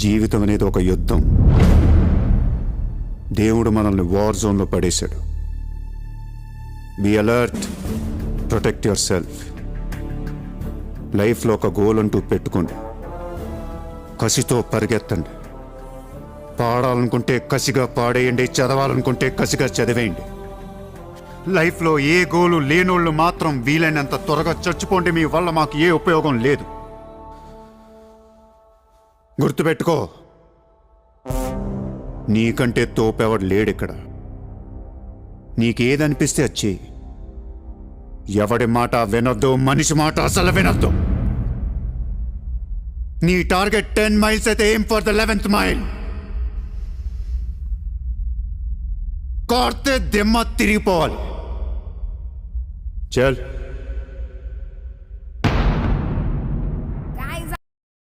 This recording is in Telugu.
జీవితం అనేది ఒక యుద్ధం. దేవుడు మనల్ని వార్ జోన్లో పడేశాడు. Be alert, protect yourself. లైఫ్లో ఒక గోల్ అంటూ పెట్టుకోండి. కసితో పరిగెత్తండి. పాడాలనుకుంటే కసిగా పాడేయండి, చదవాలనుకుంటే కసిగా చదివేయండి. లైఫ్లో ఏ గోలు లేనోళ్ళు మాత్రం వీలైనంత త్వరగా చచ్చిపోండి. మీ వల్ల మాకు ఏ ఉపయోగం లేదు. గుర్తుపెట్టుకో, నీకంటే తోపెవడు లేడిక్కడ. నీకేదనిపిస్తే వచ్చి ఎవడి మాట వినొద్దు, మనిషి మాట అసలు వినొద్దు. నీ టార్గెట్ 10 miles అయితే aim for the 11th mile. కార్తే దిమ్మ తిరిగిపోవాలి. చల్.